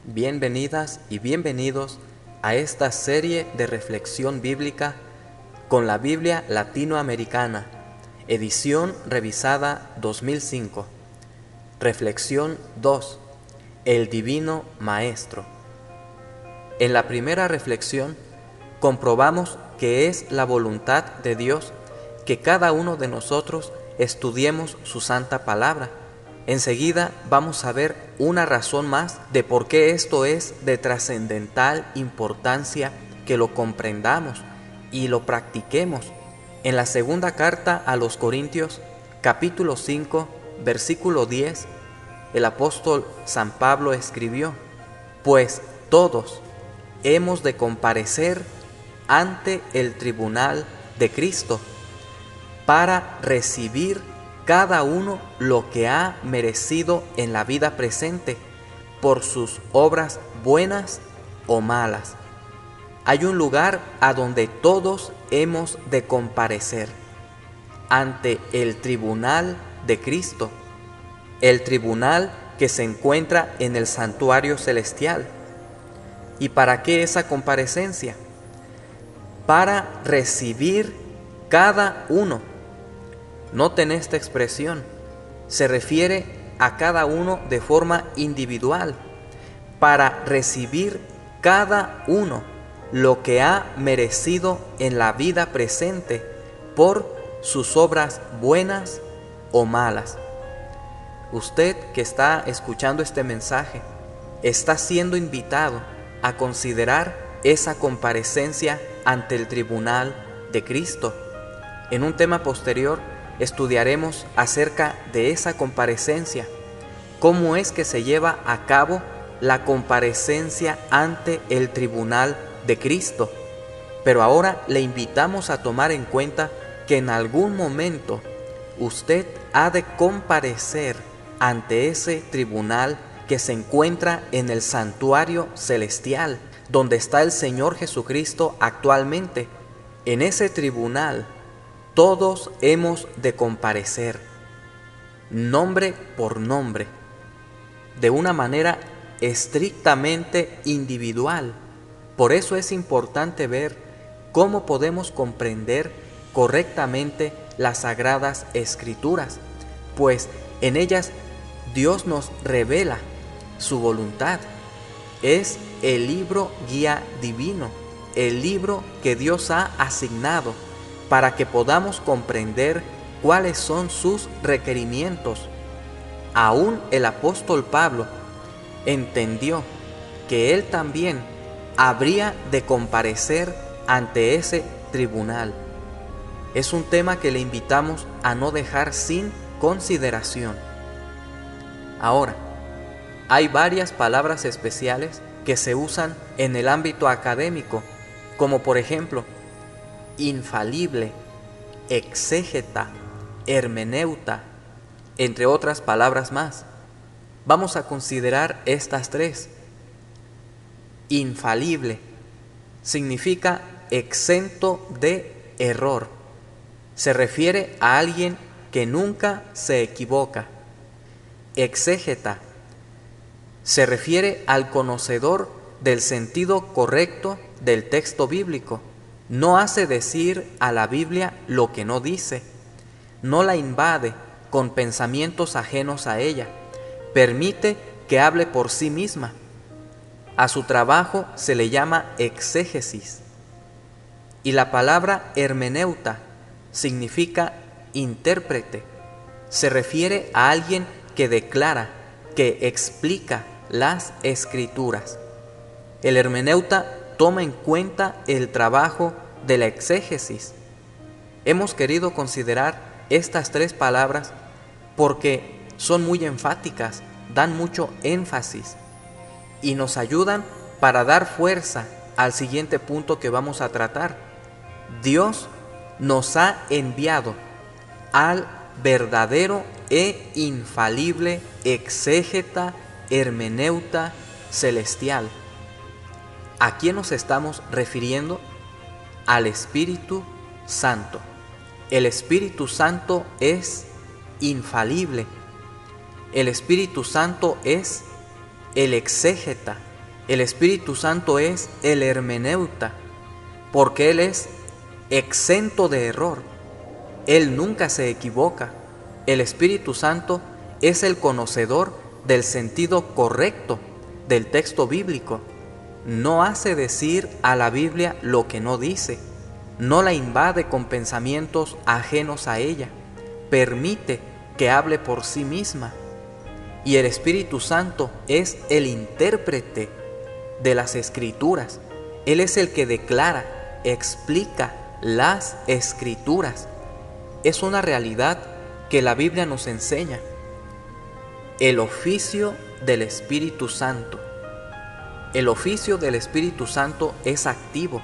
Bienvenidas y bienvenidos a esta serie de reflexión bíblica con la Biblia Latinoamericana, edición revisada 2005. Reflexión 2. El Divino Maestro. En la primera reflexión comprobamos que es la voluntad de Dios que cada uno de nosotros estudiemos su santa palabra. Enseguida vamos a ver una razón más de por qué esto es de trascendental importancia que lo comprendamos y lo practiquemos. En la segunda carta a los Corintios, capítulo 5, versículo 10, el apóstol San Pablo escribió: pues todos hemos de comparecer ante el tribunal de Cristo para recibir cada uno lo que ha merecido en la vida presente por sus obras buenas o malas. Hay un lugar a donde todos hemos de comparecer, ante el tribunal de Cristo, el tribunal que se encuentra en el santuario celestial. ¿Y para qué esa comparecencia? Para recibir cada uno. Noten esta expresión, se refiere a cada uno de forma individual, para recibir cada uno lo que ha merecido en la vida presente por sus obras buenas o malas. Usted que está escuchando este mensaje está siendo invitado a considerar esa comparecencia ante el tribunal de Cristo. En un tema posterior estudiaremos acerca de esa comparecencia, cómo es que se lleva a cabo la comparecencia ante el tribunal de Cristo. Pero ahora le invitamos a tomar en cuenta que en algún momento usted ha de comparecer ante ese tribunal que se encuentra en el santuario celestial, donde está el Señor Jesucristo actualmente. En ese tribunal todos hemos de comparecer, nombre por nombre, de una manera estrictamente individual. Por eso es importante ver cómo podemos comprender correctamente las Sagradas Escrituras, pues en ellas Dios nos revela su voluntad. Es el libro guía divino, el libro que Dios ha asignado para que podamos comprender cuáles son sus requerimientos. Aún el apóstol Pablo entendió que él también habría de comparecer ante ese tribunal. Es un tema que le invitamos a no dejar sin consideración. Ahora, hay varias palabras especiales que se usan en el ámbito académico, como por ejemplo infalible, exégeta, hermeneuta, entre otras palabras más. Vamos a considerar estas tres. Infalible significa exento de error. Se refiere a alguien que nunca se equivoca. Exégeta se refiere al conocedor del sentido correcto del texto bíblico. No hace decir a la Biblia lo que no dice, no la invade con pensamientos ajenos a ella, permite que hable por sí misma. A su trabajo se le llama exégesis. Y la palabra hermeneuta significa intérprete. Se refiere a alguien que declara, que explica las Escrituras. El hermeneuta toma en cuenta el trabajo de la exégesis. Hemos querido considerar estas tres palabras porque son muy enfáticas, dan mucho énfasis y nos ayudan para dar fuerza al siguiente punto que vamos a tratar. Dios nos ha enviado al verdadero e infalible exégeta, hermeneuta celestial. ¿A quién nos estamos refiriendo? Al Espíritu Santo. El Espíritu Santo es infalible. El Espíritu Santo es el exégeta, El Espíritu Santo es el hermeneuta, porque Él es exento de error. Él nunca se equivoca. El Espíritu Santo es el conocedor del sentido correcto del texto bíblico. No hace decir a la Biblia lo que no dice. No la invade con pensamientos ajenos a ella. Permite que hable por sí misma. Y el Espíritu Santo es el intérprete de las Escrituras. Él es el que declara, explica las Escrituras. Es una realidad que la Biblia nos enseña. El oficio del Espíritu Santo. El oficio del Espíritu Santo es activo.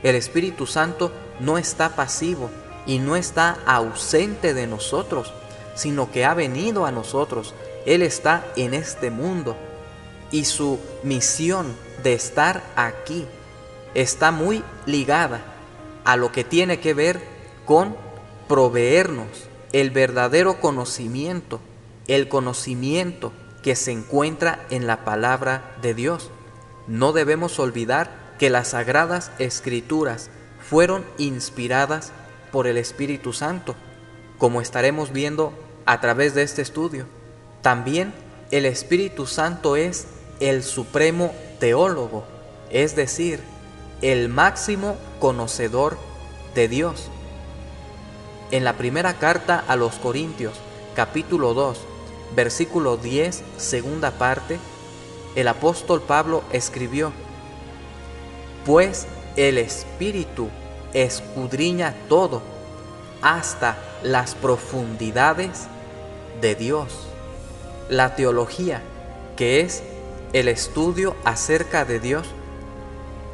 El Espíritu Santo no está pasivo y no está ausente de nosotros, sino que ha venido a nosotros. Él está en este mundo y su misión de estar aquí está muy ligada a lo que tiene que ver con proveernos el verdadero conocimiento, el conocimiento que se encuentra en la palabra de Dios. No debemos olvidar que las Sagradas Escrituras fueron inspiradas por el Espíritu Santo, como estaremos viendo a través de este estudio. También el Espíritu Santo es el supremo teólogo, es decir, el máximo conocedor de Dios. En la primera carta a los Corintios, capítulo 2, versículo 10, segunda parte, el apóstol Pablo escribió: pues el Espíritu escudriña todo, hasta las profundidades de Dios. La teología, que es el estudio acerca de Dios,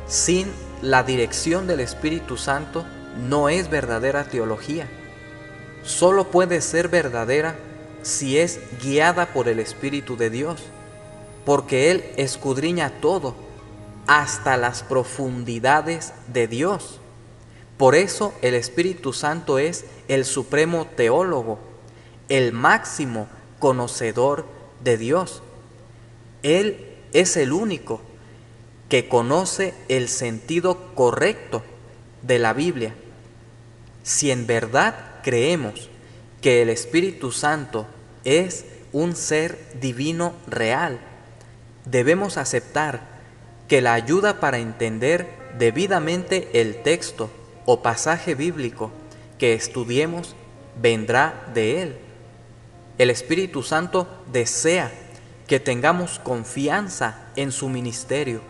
sin la dirección del Espíritu Santo, no es verdadera teología. Solo puede ser verdadera si es guiada por el Espíritu de Dios, porque Él escudriña todo, hasta las profundidades de Dios. Por eso el Espíritu Santo es el supremo teólogo, el máximo conocedor de Dios. Él es el único que conoce el sentido correcto de la Biblia. Si en verdad creemos que el Espíritu Santo es un ser divino real, debemos aceptar que la ayuda para entender debidamente el texto o pasaje bíblico que estudiemos vendrá de Él. El Espíritu Santo desea que tengamos confianza en su ministerio,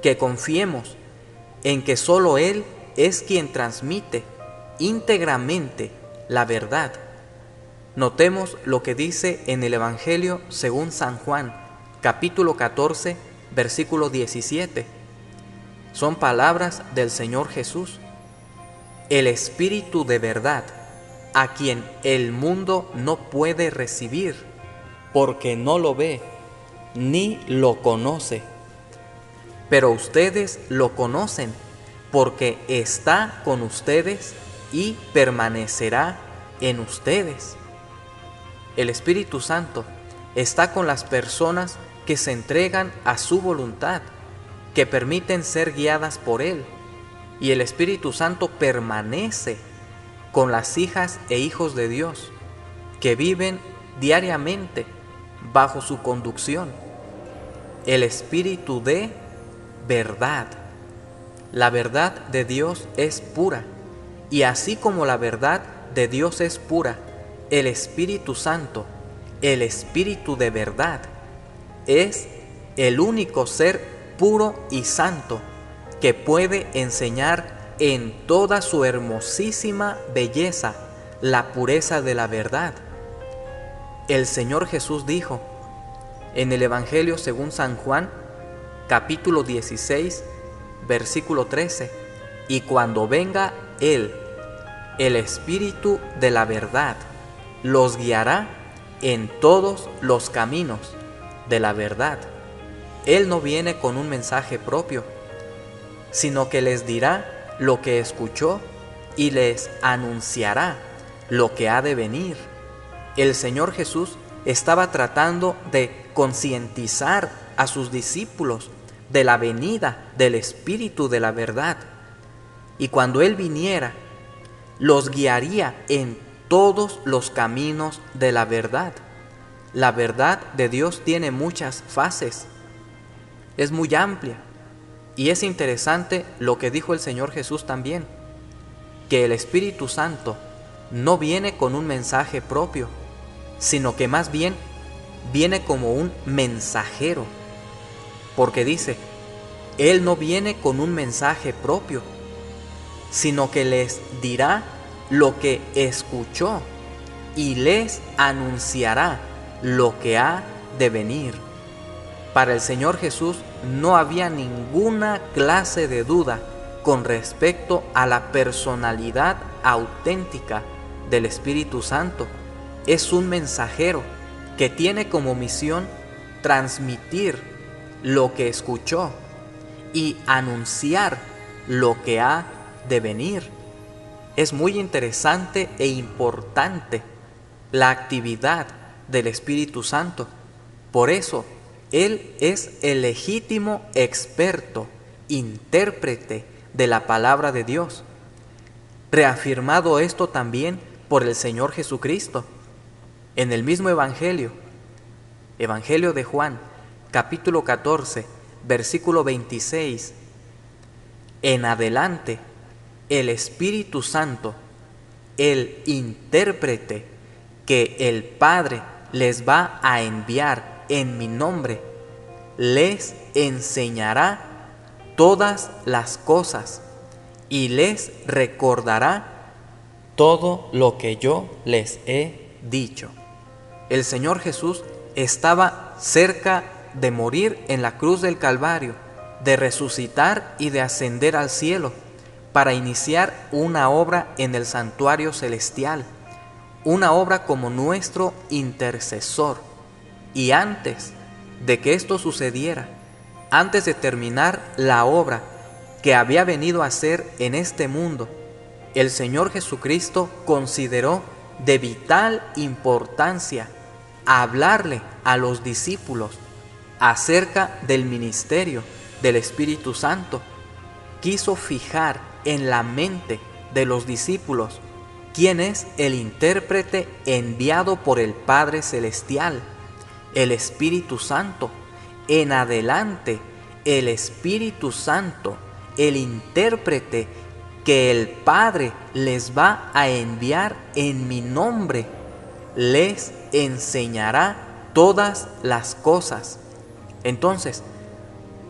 que confiemos en que solo Él es quien transmite íntegramente la verdad. Notemos lo que dice en el Evangelio según San Juan, capítulo 14, versículo 17. Son palabras del Señor Jesús. El Espíritu de verdad, a quien el mundo no puede recibir, porque no lo ve, ni lo conoce. Pero ustedes lo conocen, porque está con ustedes y permanecerá en ustedes. El Espíritu Santo está con las personas que se entregan a su voluntad, que permiten ser guiadas por Él. Y el Espíritu Santo permanece con las hijas e hijos de Dios, que viven diariamente bajo su conducción. El Espíritu de verdad. La verdad de Dios es pura, y así como la verdad de Dios es pura, el Espíritu Santo, el Espíritu de verdad, es el único ser puro y santo que puede enseñar en toda su hermosísima belleza la pureza de la verdad. El Señor Jesús dijo en el Evangelio según San Juan, capítulo 16, versículo 13, y cuando venga Él, el Espíritu de la verdad, los guiará en todos los caminos de la verdad. Él no viene con un mensaje propio, sino que les dirá lo que escuchó y les anunciará lo que ha de venir. El Señor Jesús estaba tratando de concientizar a sus discípulos de la venida del Espíritu de la verdad. Y cuando Él viniera, los guiaría en todos los caminos de la verdad. La verdad de Dios tiene muchas fases, es muy amplia. Y es interesante lo que dijo el Señor Jesús también, que el Espíritu Santo no viene con un mensaje propio, sino que más bien viene como un mensajero. Porque dice, Él no viene con un mensaje propio, sino que les dirá lo que escuchó y les anunciará lo que ha de venir. Para el Señor Jesús no había ninguna clase de duda con respecto a la personalidad auténtica del Espíritu Santo. Es un mensajero que tiene como misión transmitir lo que escuchó y anunciar lo que ha de venir. Es muy interesante e importante la actividad del Espíritu Santo. Por eso, Él es el legítimo experto, intérprete de la palabra de Dios. Reafirmado esto también por el Señor Jesucristo. En el mismo Evangelio de Juan, capítulo 14, versículo 26, en adelante, el Espíritu Santo, el intérprete que el Padre les va a enviar en mi nombre, les enseñará todas las cosas y les recordará todo lo que yo les he dicho. El Señor Jesús estaba cerca de morir en la cruz del Calvario, de resucitar y de ascender al cielo para iniciar una obra en el santuario celestial, una obra como nuestro intercesor. Y antes de que esto sucediera, antes de terminar la obra que había venido a hacer en este mundo, el Señor Jesucristo consideró de vital importancia hablarle a los discípulos acerca del ministerio del Espíritu Santo. Quiso fijar en la mente de los discípulos quién es el intérprete enviado por el Padre Celestial, el Espíritu Santo. En adelante, el Espíritu Santo, el intérprete que el Padre les va a enviar en mi nombre, les enseñará todas las cosas. Entonces,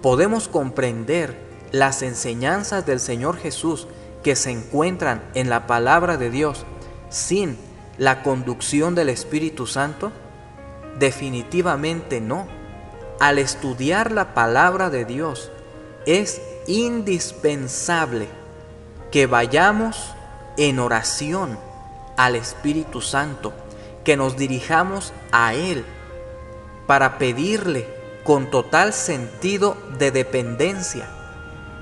podemos comprender las enseñanzas del Señor Jesús que se encuentran en la palabra de Dios sin la conducción del Espíritu Santo. Definitivamente no. Al estudiar la palabra de Dios, es indispensable que vayamos en oración al Espíritu Santo, que nos dirijamos a Él para pedirle con total sentido de dependencia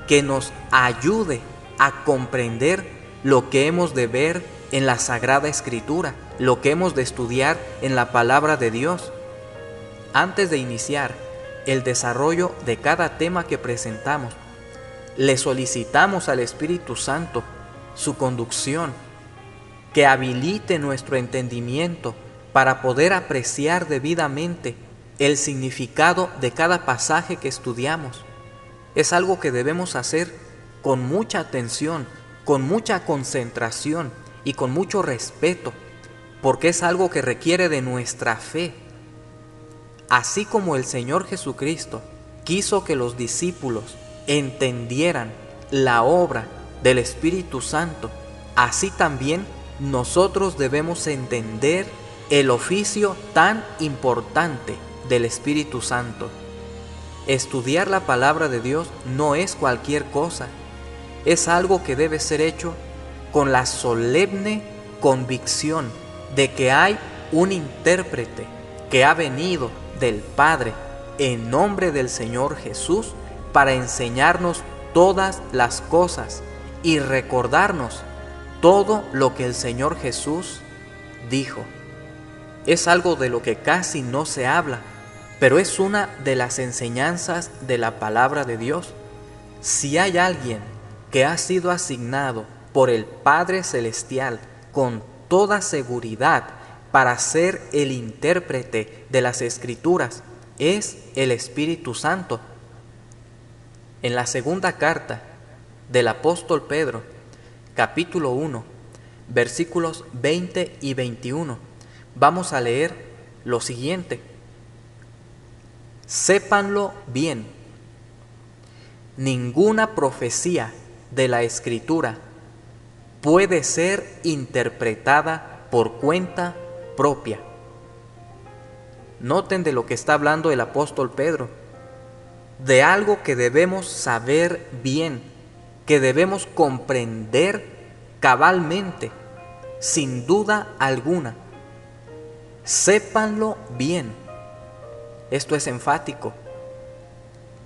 que nos ayude a comprender lo que hemos de ver en la Sagrada Escritura, lo que hemos de estudiar en la palabra de Dios. Antes de iniciar el desarrollo de cada tema que presentamos, le solicitamos al Espíritu Santo su conducción, que habilite nuestro entendimiento para poder apreciar debidamente el significado de cada pasaje que estudiamos. Es algo que debemos hacer con mucha atención, con mucha concentración y con mucho respeto, porque es algo que requiere de nuestra fe. Así como el Señor Jesucristo quiso que los discípulos entendieran la obra del Espíritu Santo, así también nosotros debemos entender el oficio tan importante del Espíritu Santo. Estudiar la palabra de Dios no es cualquier cosa, es algo que debe ser hecho con la solemne convicción de que hay un intérprete que ha venido del Padre en nombre del Señor Jesús para enseñarnos todas las cosas y recordarnos todo lo que el Señor Jesús dijo. Es algo de lo que casi no se habla, pero es una de las enseñanzas de la palabra de Dios. Si hay alguien que ha sido asignado por el Padre Celestial con toda seguridad para ser el intérprete de las Escrituras, es el Espíritu Santo. En la segunda carta del apóstol Pedro, capítulo 1, versículos 20 y 21, vamos a leer lo siguiente: sépanlo bien, ninguna profecía de la Escritura puede ser interpretada por cuenta propia. Noten de lo que está hablando el apóstol Pedro, de algo que debemos saber bien, que debemos comprender cabalmente, sin duda alguna. Sépanlo bien. Esto es enfático.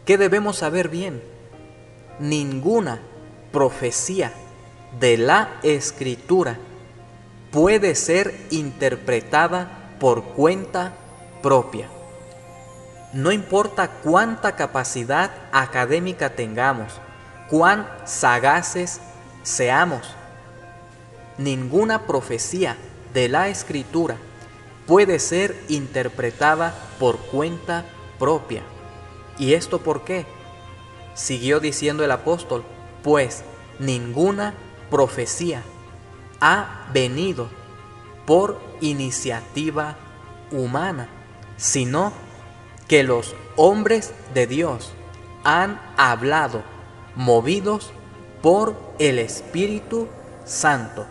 ¿Qué debemos saber bien? Ninguna profecía de la Escritura puede ser interpretada por cuenta propia. No importa cuánta capacidad académica tengamos, cuán sagaces seamos, ninguna profecía de la Escritura puede ser interpretada por cuenta propia. ¿Y esto por qué? Siguió diciendo el apóstol, pues ninguna profecía ha venido por iniciativa humana, sino que los hombres de Dios han hablado movidos por el Espíritu Santo.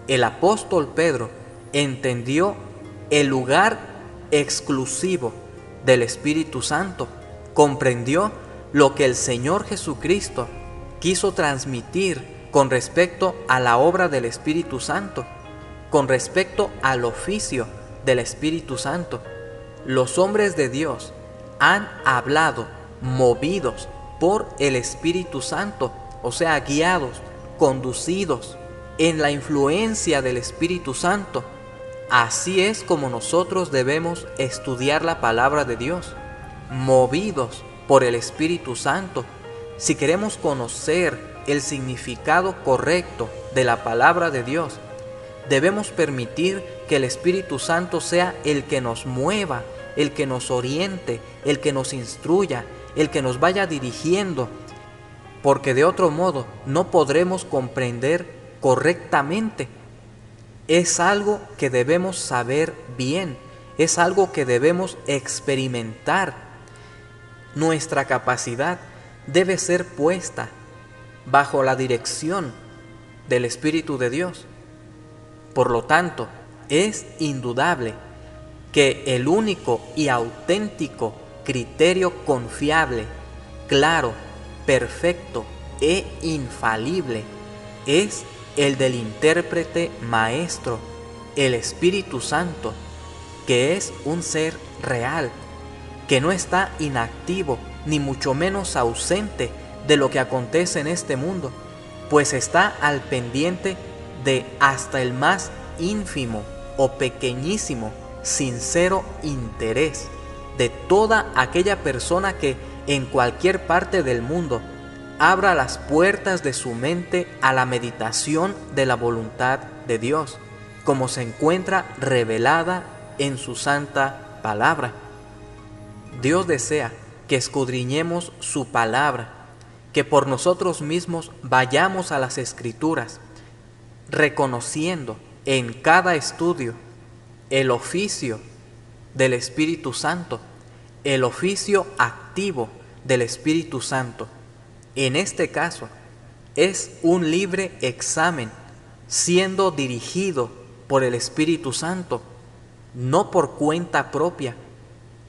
El apóstol Pedro entendió el lugar exclusivo del Espíritu Santo, comprendió lo que el Señor Jesucristo quiso transmitir con respecto a la obra del Espíritu Santo, con respecto al oficio del Espíritu Santo. Los hombres de Dios han hablado movidos por el Espíritu Santo, o sea, guiados, conducidos en la influencia del Espíritu Santo. Así es como nosotros debemos estudiar la palabra de Dios, movidos por el Espíritu Santo. Si queremos conocer el significado correcto de la palabra de Dios, debemos permitir que el Espíritu Santo sea el que nos mueva, el que nos oriente, el que nos instruya, el que nos vaya dirigiendo, porque de otro modo no podremos comprender correctamente. Es algo que debemos saber bien, es algo que debemos experimentar. Nuestra capacidad debe ser puesta bajo la dirección del Espíritu de Dios. Por lo tanto, es indudable que el único y auténtico criterio confiable, claro, perfecto e infalible es el del intérprete maestro, el Espíritu Santo, que es un ser real, que no está inactivo, ni mucho menos ausente de lo que acontece en este mundo, pues está al pendiente de hasta el más ínfimo o pequeñísimo, sincero interés de toda aquella persona que en cualquier parte del mundo abra las puertas de su mente a la meditación de la voluntad de Dios, como se encuentra revelada en su santa palabra. Dios desea que escudriñemos su palabra, que por nosotros mismos vayamos a las Escrituras, reconociendo en cada estudio el oficio del Espíritu Santo, el oficio activo del Espíritu Santo. En este caso, es un libre examen, siendo dirigido por el Espíritu Santo, no por cuenta propia,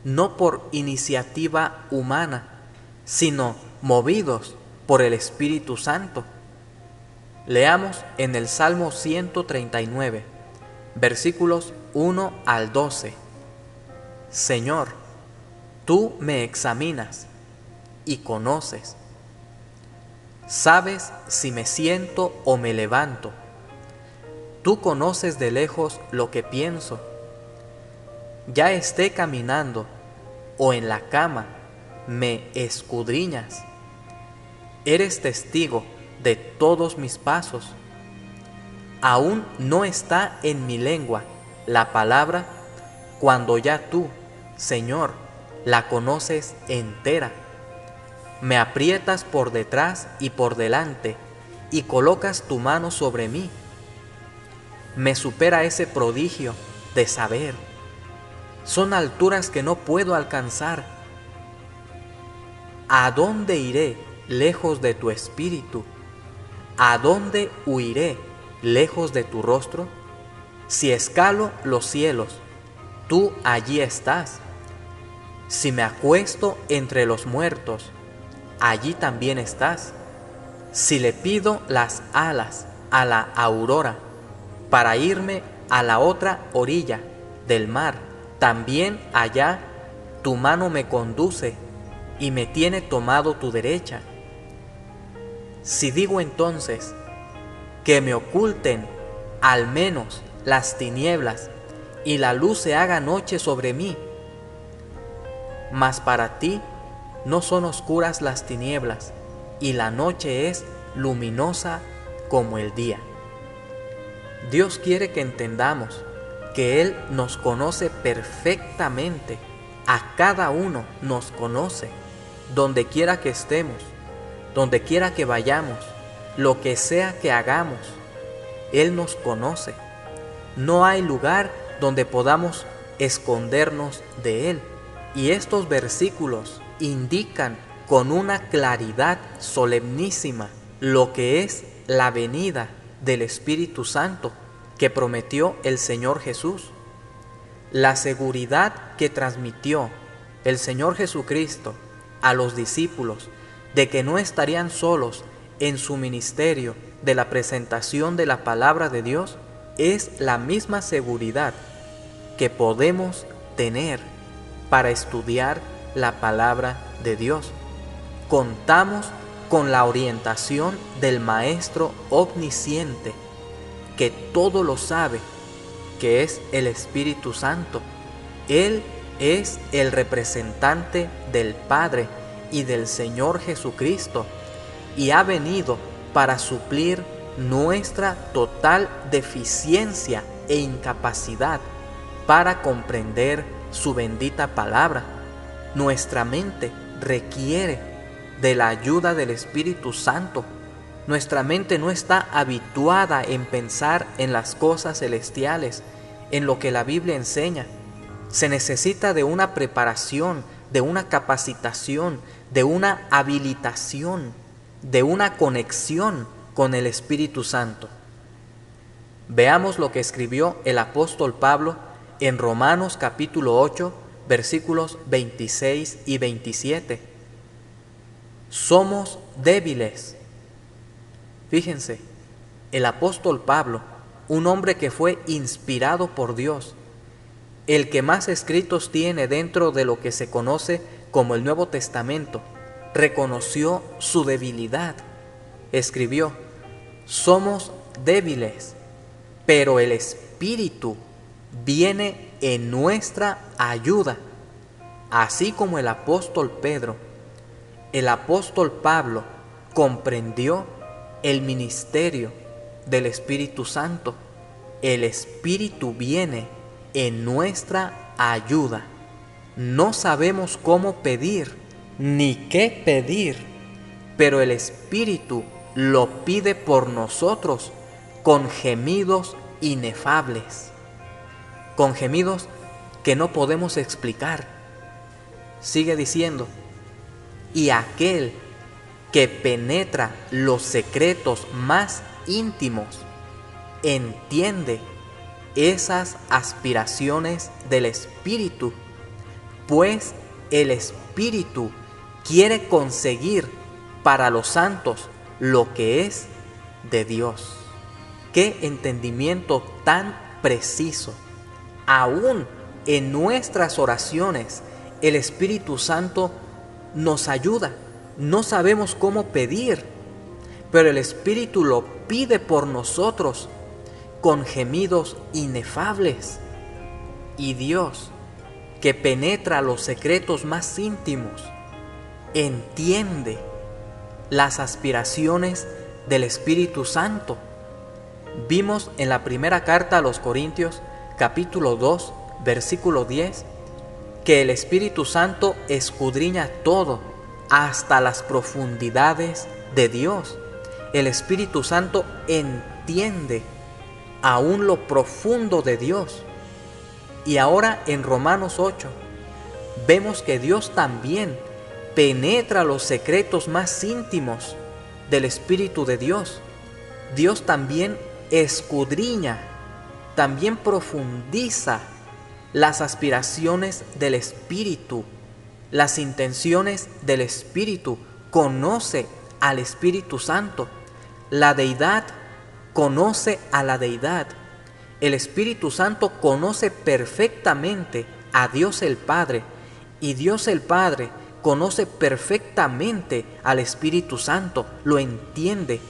no por iniciativa humana, sino movidos por el Espíritu Santo. Leamos en el Salmo 139, versículos 1 al 12. Señor, tú me examinas y conoces. Sabes si me siento o me levanto. Tú conoces de lejos lo que pienso. Ya esté caminando o en la cama me escudriñas. Eres testigo de todos mis pasos. Aún no está en mi lengua la palabra cuando ya tú, Señor, la conoces entera. Me aprietas por detrás y por delante y colocas tu mano sobre mí. Me supera ese prodigio de saber. Son alturas que no puedo alcanzar. ¿A dónde iré lejos de tu espíritu? ¿A dónde huiré lejos de tu rostro? Si escalo los cielos, tú allí estás. Si me acuesto entre los muertos, allí también estás. Si le pido las alas a la aurora para irme a la otra orilla del mar, también allá tu mano me conduce y me tiene tomado tu derecha. Si digo entonces que me oculten al menos las tinieblas y la luz se haga noche sobre mí, mas para ti no son oscuras las tinieblas y la noche es luminosa como el día. Dios quiere que entendamos que Él nos conoce perfectamente, a cada uno nos conoce, donde quiera que estemos, donde quiera que vayamos, lo que sea que hagamos, Él nos conoce. No hay lugar donde podamos escondernos de Él. Y estos versículos indican con una claridad solemnísima lo que es la venida del Espíritu Santo que prometió el Señor Jesús. La seguridad que transmitió el Señor Jesucristo a los discípulos de que no estarían solos en su ministerio de la presentación de la palabra de Dios es la misma seguridad que podemos tener para estudiar la palabra de Dios. Contamos con la orientación del Maestro omnisciente, que todo lo sabe, que es el Espíritu Santo. Él es el representante del Padre y del Señor Jesucristo, y ha venido para suplir nuestra total deficiencia e incapacidad para comprender su bendita palabra. Nuestra mente requiere de la ayuda del Espíritu Santo. Nuestra mente no está habituada en pensar en las cosas celestiales, en lo que la Biblia enseña. Se necesita de una preparación, de una capacitación, de una habilitación, de una conexión con el Espíritu Santo. Veamos lo que escribió el apóstol Pablo en Romanos capítulo 8, versículos 26 y 27. Somos débiles. Fíjense, el apóstol Pablo, un hombre que fue inspirado por Dios, el que más escritos tiene dentro de lo que se conoce como el Nuevo Testamento, reconoció su debilidad. Escribió: somos débiles, pero el Espíritu viene en nuestra ayuda. Así como el apóstol Pedro, el apóstol Pablo comprendió el ministerio del Espíritu Santo. El Espíritu viene en nuestra ayuda. No sabemos cómo pedir ni qué pedir, pero el Espíritu lo pide por nosotros con gemidos inefables, con gemidos que no podemos explicar. Sigue diciendo: y aquel que penetra los secretos más íntimos entiende esas aspiraciones del Espíritu, pues el Espíritu quiere conseguir para los santos lo que es de Dios. ¡Qué entendimiento tan preciso! Aún en nuestras oraciones, el Espíritu Santo nos ayuda. No sabemos cómo pedir, pero el Espíritu lo pide por nosotros con gemidos inefables. Y Dios, que penetra los secretos más íntimos, entiende las aspiraciones del Espíritu Santo. Vimos en la primera carta a los Corintios, capítulo 2, versículo 10, que el Espíritu Santo escudriña todo, hasta las profundidades de Dios. El Espíritu Santo entiende aún lo profundo de Dios. Y ahora en Romanos 8 vemos que Dios también penetra los secretos más íntimos del Espíritu de Dios. Dios también escudriña, también profundiza las aspiraciones del Espíritu, las intenciones del Espíritu, conoce al Espíritu Santo. La deidad conoce a la deidad. El Espíritu Santo conoce perfectamente a Dios el Padre, y Dios el Padre conoce perfectamente al Espíritu Santo, lo entiende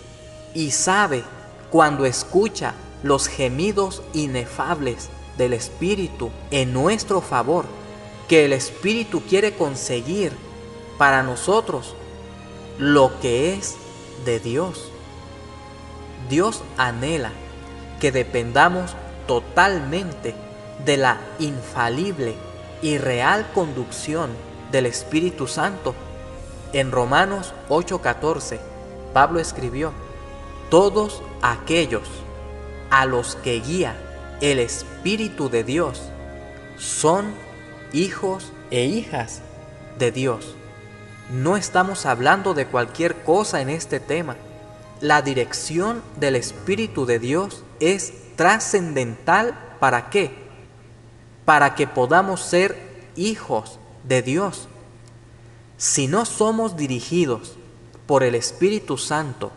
y sabe cuando escucha los gemidos inefables del Espíritu en nuestro favor, que el Espíritu quiere conseguir para nosotros lo que es de Dios. Dios anhela que dependamos totalmente de la infalible y real conducción del Espíritu Santo. En Romanos 8:14, Pablo escribió: todos aquellos a los que guía el Espíritu de Dios son hijos e hijas de Dios. No estamos hablando de cualquier cosa en este tema. La dirección del Espíritu de Dios es trascendental. ¿Para qué? Para que podamos ser hijos de Dios. Si no somos dirigidos por el Espíritu Santo,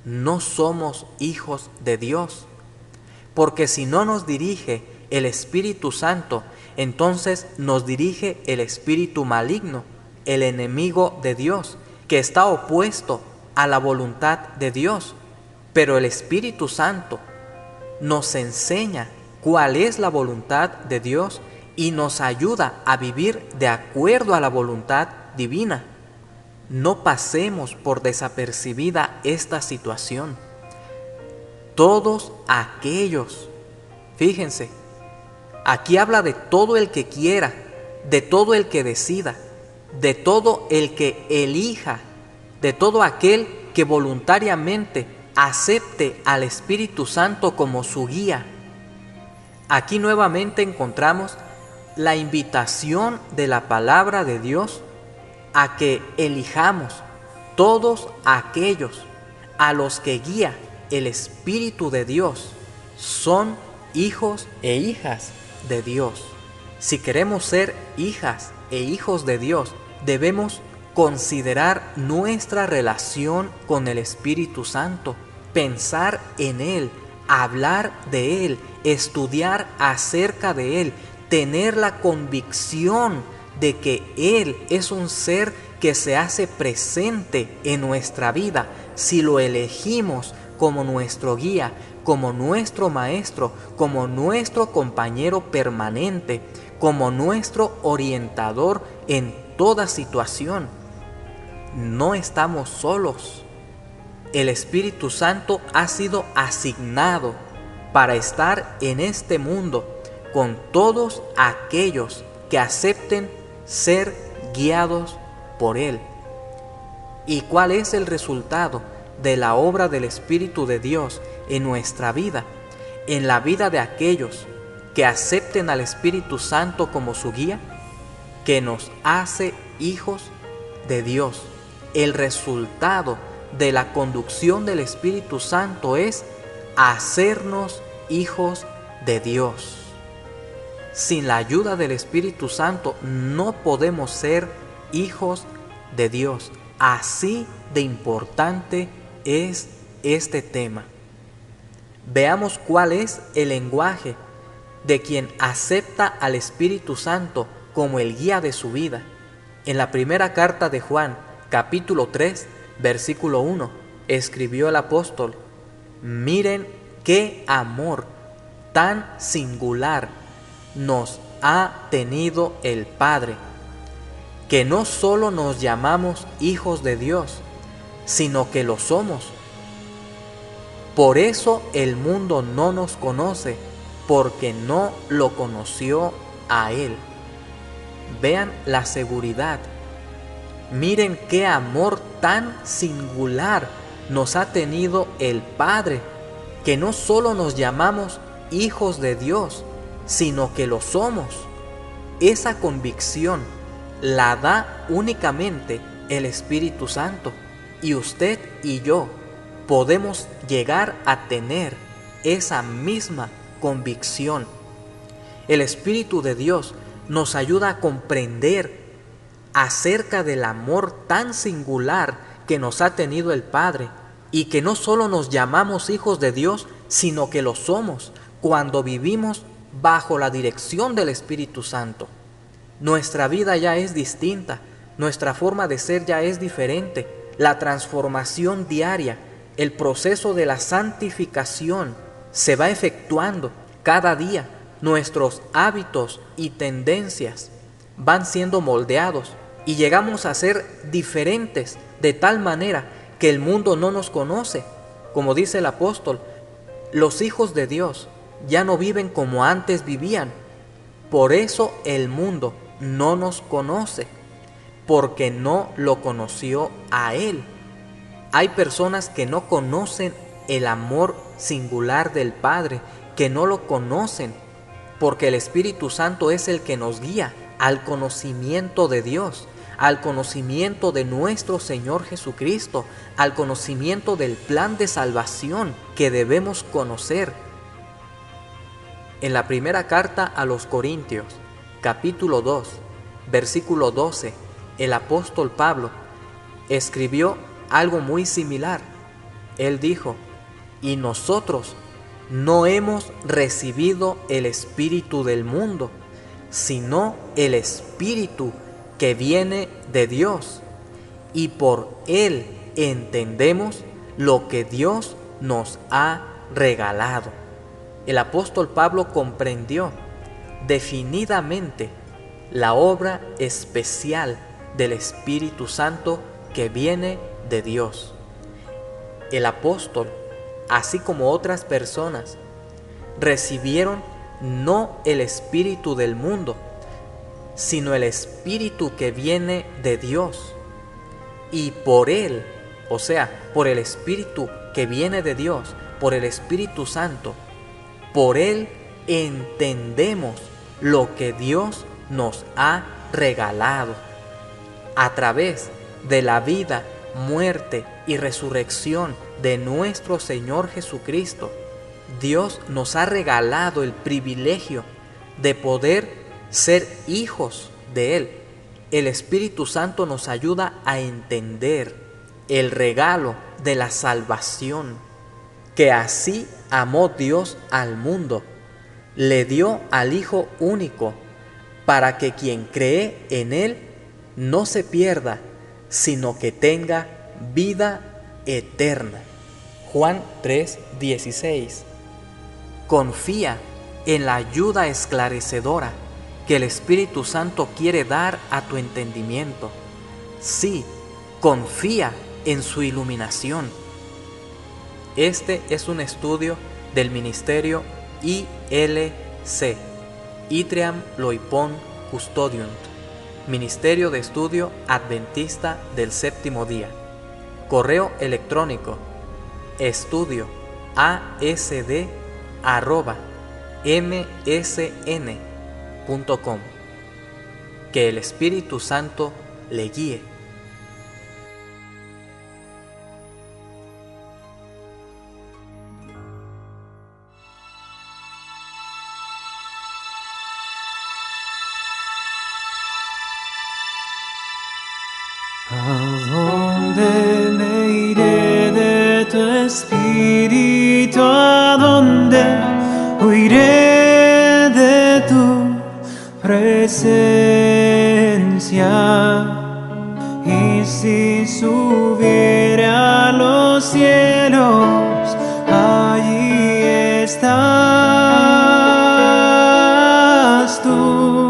no somos hijos de Dios. Porque si no nos dirige el Espíritu Santo, entonces nos dirige el espíritu maligno, el enemigo de Dios, que está opuesto a la voluntad de Dios. Pero el Espíritu Santo nos enseña cuál es la voluntad de Dios y nos ayuda a vivir de acuerdo a la voluntad divina. No pasemos por desapercibida esta situación. Todos aquellos, fíjense, aquí habla de todo el que quiera, de todo el que decida, de todo el que elija, de todo aquel que voluntariamente acepte al Espíritu Santo como su guía. Aquí nuevamente encontramos la invitación de la palabra de Dios a que elijamos todos aquellos a los que guía el Espíritu de Dios. Son hijos e hijas de Dios. Si queremos ser hijas e hijos de Dios, debemos considerar nuestra relación con el Espíritu Santo, pensar en Él, hablar de Él, estudiar acerca de Él, tener la convicción de que Él es un ser que se hace presente en nuestra vida si lo elegimos como nuestro guía, como nuestro maestro, como nuestro compañero permanente, como nuestro orientador en toda situación. No estamos solos. El Espíritu Santo ha sido asignado para estar en este mundo con todos aquellos que acepten ser guiados por Él. ¿Y cuál es el resultado de la obra del Espíritu de Dios en nuestra vida? En la vida de aquellos que acepten al Espíritu Santo como su guía, que nos hace hijos de Dios. El resultado de la conducción del Espíritu Santo es hacernos hijos de Dios. Sin la ayuda del Espíritu Santo no podemos ser hijos de Dios. Así de importante es este tema. Veamos cuál es el lenguaje de quien acepta al Espíritu Santo como el guía de su vida. En la primera carta de Juan, capítulo 3, versículo 1, escribió el apóstol: miren qué amor tan singular nos ha tenido el Padre, que no solo nos llamamos hijos de Dios, sino que lo somos. Por eso el mundo no nos conoce, porque no lo conoció a Él. Vean la seguridad. Miren qué amor tan singular nos ha tenido el Padre, que no solo nos llamamos hijos de Dios, sino que lo somos. Esa convicción la da únicamente el Espíritu Santo, y usted y yo podemos llegar a tener esa misma convicción. El Espíritu de Dios nos ayuda a comprender acerca del amor tan singular que nos ha tenido el Padre, y que no solo nos llamamos hijos de Dios, sino que lo somos cuando vivimos bajo la dirección del Espíritu Santo. Nuestra vida ya es distinta, nuestra forma de ser ya es diferente. La transformación diaria, el proceso de la santificación se va efectuando cada día. Nuestros hábitos y tendencias van siendo moldeados y llegamos a ser diferentes de tal manera que el mundo no nos conoce. Como dice el apóstol, los hijos de Dios ya no viven como antes vivían. Por eso el mundo no nos conoce, porque no lo conoció a Él. Hay personas que no conocen el amor singular del Padre, que no lo conocen, porque el Espíritu Santo es el que nos guía al conocimiento de Dios, al conocimiento de nuestro Señor Jesucristo, al conocimiento del plan de salvación que debemos conocer. En la primera carta a los Corintios, capítulo 2, versículo 12, el apóstol Pablo escribió algo muy similar. Él dijo: y nosotros no hemos recibido el espíritu del mundo, sino el Espíritu que viene de Dios, y por Él entendemos lo que Dios nos ha regalado. El apóstol Pablo comprendió definidamente la obra especial del Espíritu Santo que viene de Dios. El apóstol, así como otras personas, recibieron no el espíritu del mundo, sino el Espíritu que viene de Dios. Y por Él, o sea, por el Espíritu que viene de Dios, por el Espíritu Santo, por Él entendemos lo que Dios nos ha regalado. A través de la vida, muerte y resurrección de nuestro Señor Jesucristo, Dios nos ha regalado el privilegio de poder ser hijos de Él. El Espíritu Santo nos ayuda a entender el regalo de la salvación, que así amó Dios al mundo, le dio al Hijo único, para que quien cree en Él no se pierda, sino que tenga vida eterna. Juan 3:16. Confía en la ayuda esclarecedora que el Espíritu Santo quiere dar a tu entendimiento. Sí, confía en su iluminación. Este es un estudio del ministerio ILC, Itriam Loipon Custodiunt, Ministerio de Estudio Adventista del Séptimo Día. Correo electrónico estudioasd@msn.com. Que el Espíritu Santo le guíe. ¿A dónde me iré de tu espíritu? ¿A dónde huiré de tu presencia? Y si subiere a los cielos, allí estás tú.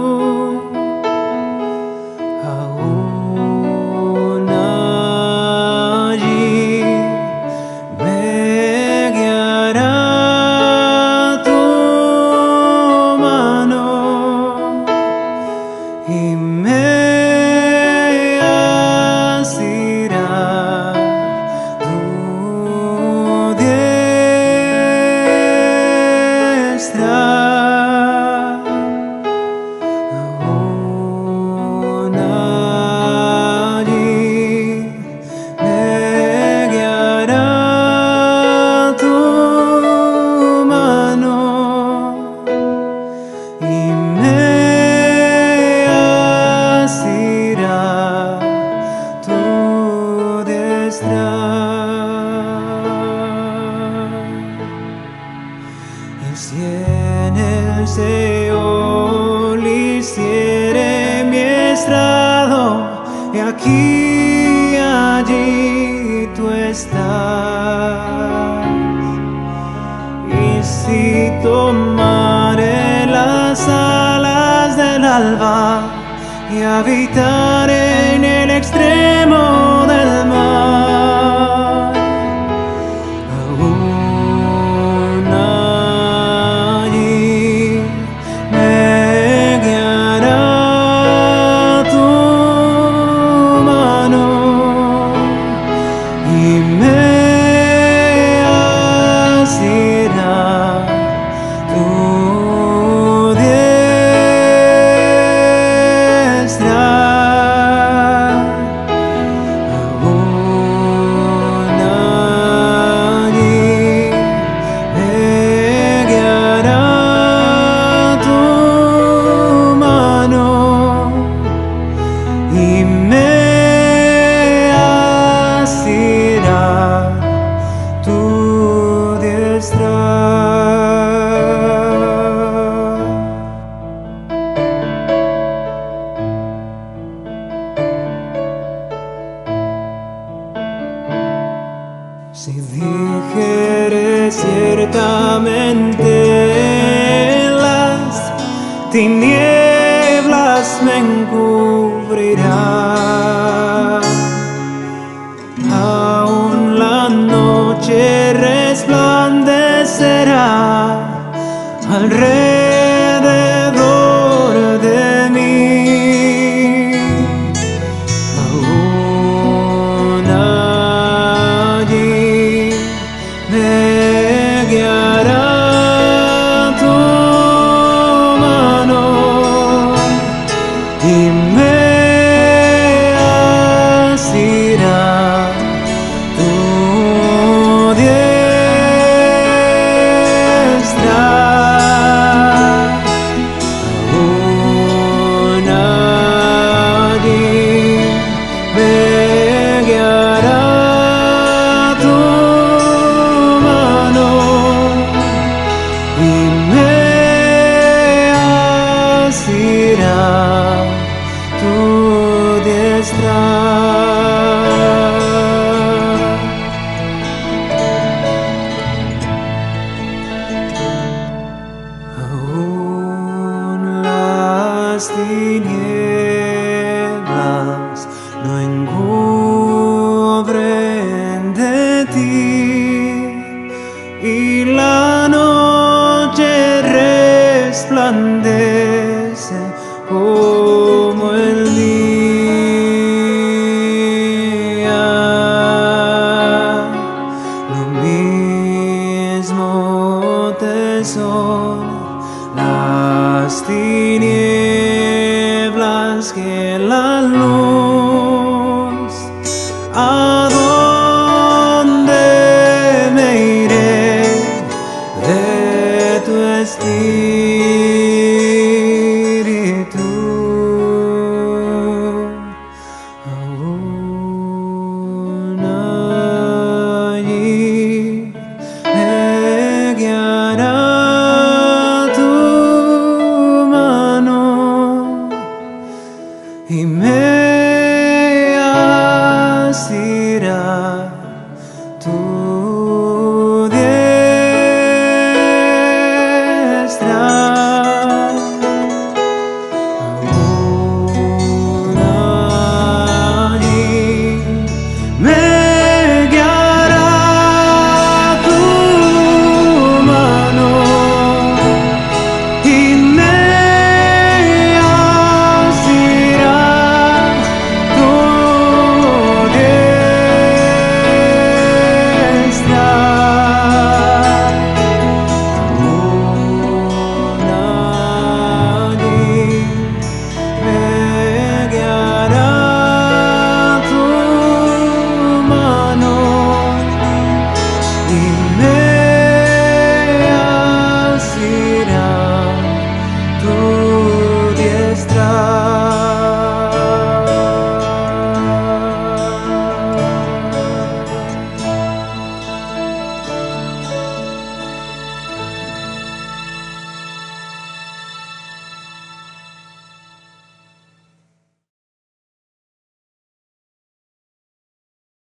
allí tú estás. Y si tomaré las alas del alba y habitaré en el extremo del mar, aún allí me guiará tu mano y me asirá tu diestra. Aún allí me guiará tu mano y me asirá tu diestra. Si dijere ciertamente las tinieblas me encubrirán, aún la noche resplandecerá alrededor de mí. Aún allí me guiará tu mano y me asirá tu diestra. Aún allí me guiará tu mano y me asirá tu diestra. Aún las tinieblas no encubren de ti y la noche resplandece como el día. Lo mismo te son las tinieblas que la luz. ¿A dónde me iré de tu espíritu?